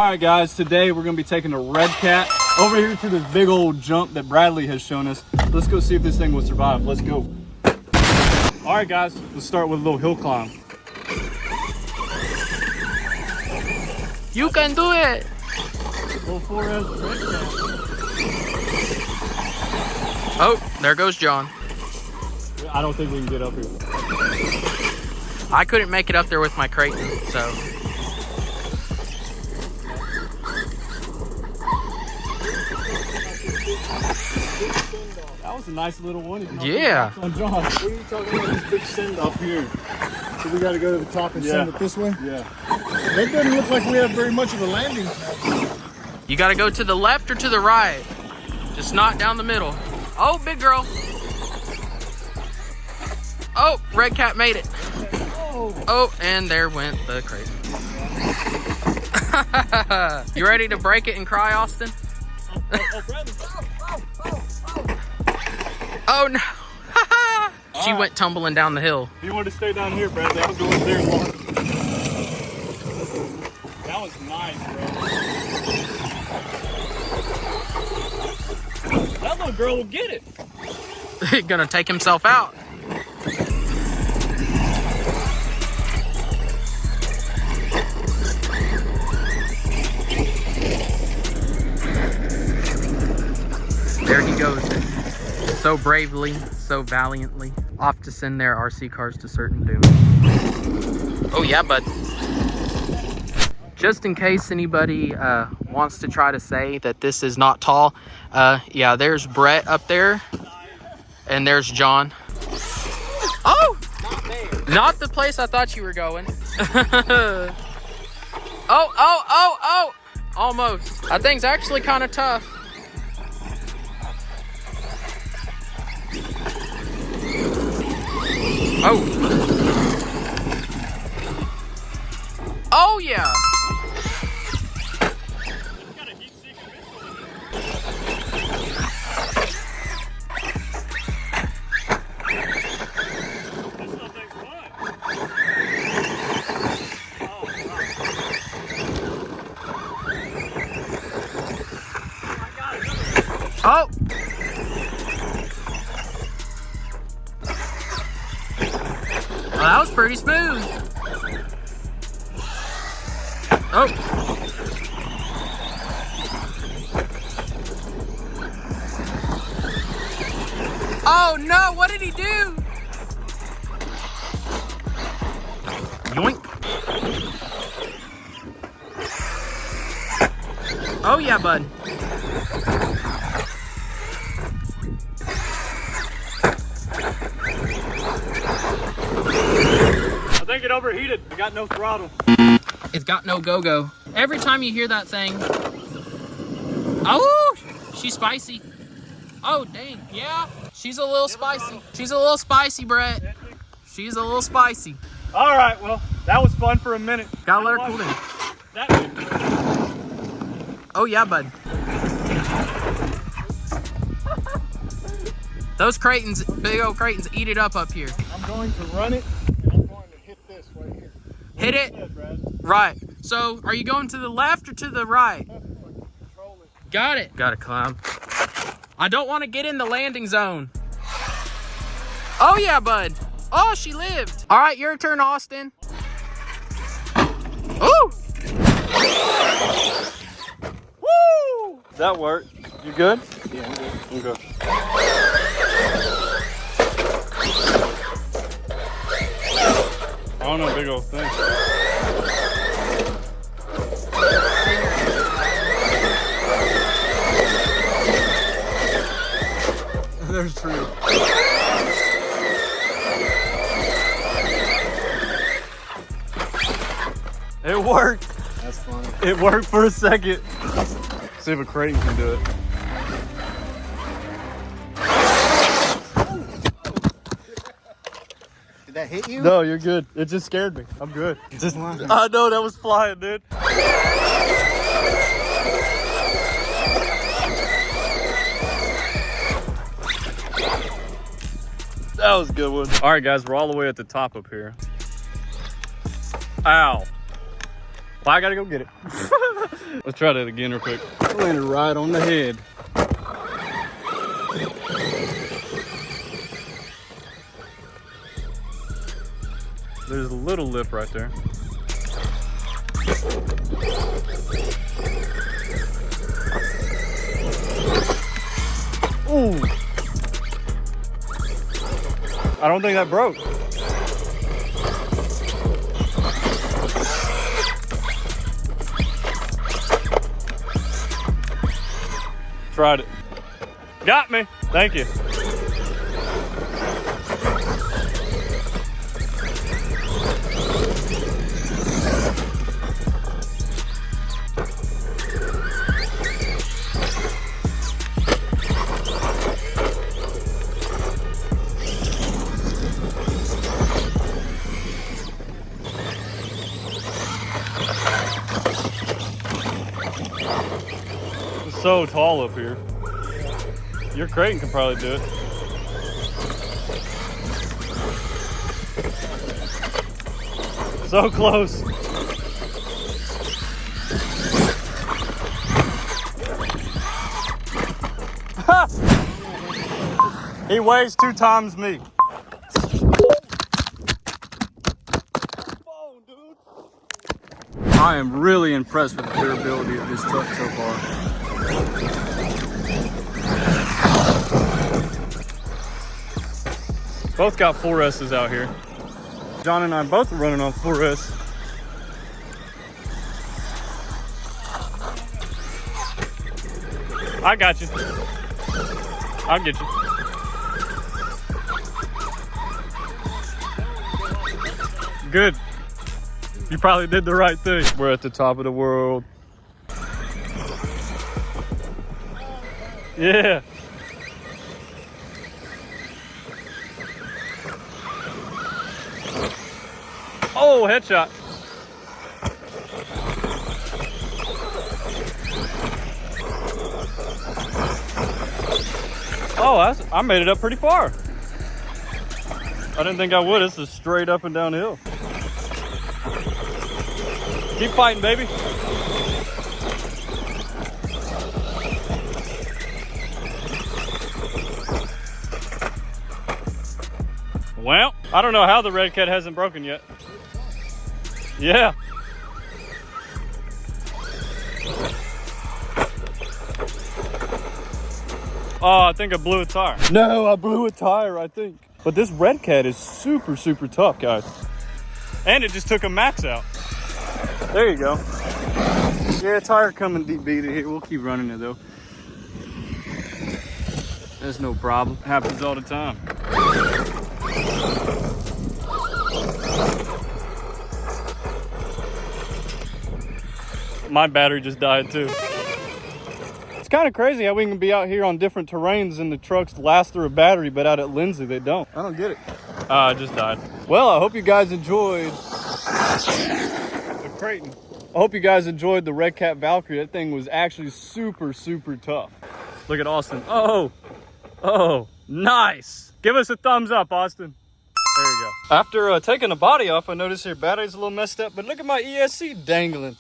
Alright guys, today we're going to be taking the Redcat over here to this big old jump that Bradley has shown us. Let's go see if this thing will survive. Let's go. Alright guys, let's start with a little hill climb. You can do it! Little 4S Redcat. Oh, there goes John. I don't think we can get up here. I couldn't make it up there with my Creighton, so. That was a nice little one. Yeah. On John, what are you talking about this big send up here? So we got to go to the top and send it this way? Yeah. That doesn't look like we have very much of a landing. You gotta go to the left or to the right. Just not down the middle. Oh, big girl. Oh, Redcat made it. Oh, and there went the Creighton. You ready to break it and cry, Austin? Oh no. She went tumbling down the hill. You want to stay down here, Bradley? I was going there long. That was nice, bro. That little girl will get it. Gonna take himself out. There he goes. So bravely, so valiantly, off to send their RC cars to certain doom. Oh yeah, bud. Just in case anybody wants to try to say that this is not tall, yeah, there's Brett up there, and there's John. Oh! Not the place I thought you were going. Oh! Almost. That thing's actually kind of tough. Oh. Oh, yeah. Oh. Well, that was pretty smooth. Oh. Oh no, what did he do? Yoink. Oh yeah, bud. I think it overheated. I got no throttle. It's got no go-go. Every time you hear that thing, oh, she's spicy. Oh, dang, yeah, she's a little spicy. She's a little spicy, Brett. She's a little spicy. All right, well, that was fun for a minute. Gotta let her cool down. Oh, yeah, bud. Those Creightons, big old Creightons, eat it up here. I'm going to run it, and I'm going to hit this right here. Hit it? Right. So, are you going to the left or to the right? Got it. Gotta climb. I don't want to get in the landing zone. Oh, yeah, bud. Oh, she lived. All right, your turn, Austin. Ooh! Woo! That worked. You good? Yeah, I'm good. I don't know, big old thing. There's true. It worked. That's funny. It worked for a second. See if a Creighton can do it. Did that hit you? No, you're good. It just scared me. I'm good. I know, that was flying, dude. That was a good one. All right, guys, we're all the way at the top up here. Ow. Well, I gotta go get it. Let's try that again real quick. Landed right on the head. There's a little lip right there. Ooh. I don't think that broke. Tried it. Got me. Thank you. It's so tall up here. Your Creighton can probably do it. So close. He weighs 2 times me. I am really impressed with the durability of this truck so far. Both got 4S's out here. John and I both are running on 4S. I got you. I'll get you. Good. You probably did the right thing. We're at the top of the world. Yeah. Oh, headshot. Oh, I made it up pretty far. I didn't think I would. This is straight up and downhill. Keep fighting, baby. Well, I don't know how the Redcat hasn't broken yet. Yeah. Oh, I think I blew a tire. No, I blew a tire, I think. But this Redcat is super, super tough, guys. And it just took a max out. There you go. Yeah, tire coming deep beater here. We'll keep running it though. That's no problem. Happens all the time. My battery just died too. It's kind of crazy how we can be out here on different terrains and the trucks last through a battery, but out at Lindsay they don't. I don't get it. I just died. Well, I hope you guys enjoyed the Creighton. I hope you guys enjoyed the Redcat Valkyrie. That thing was actually super, super tough. Look at Austin. Oh, nice. Give us a thumbs up, Austin. There you go. After taking the body off, I noticed your battery's a little messed up, but look at my ESC dangling.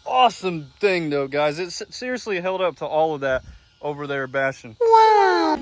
Awesome thing though, guys. It seriously held up to all of that over there bashing. Wow.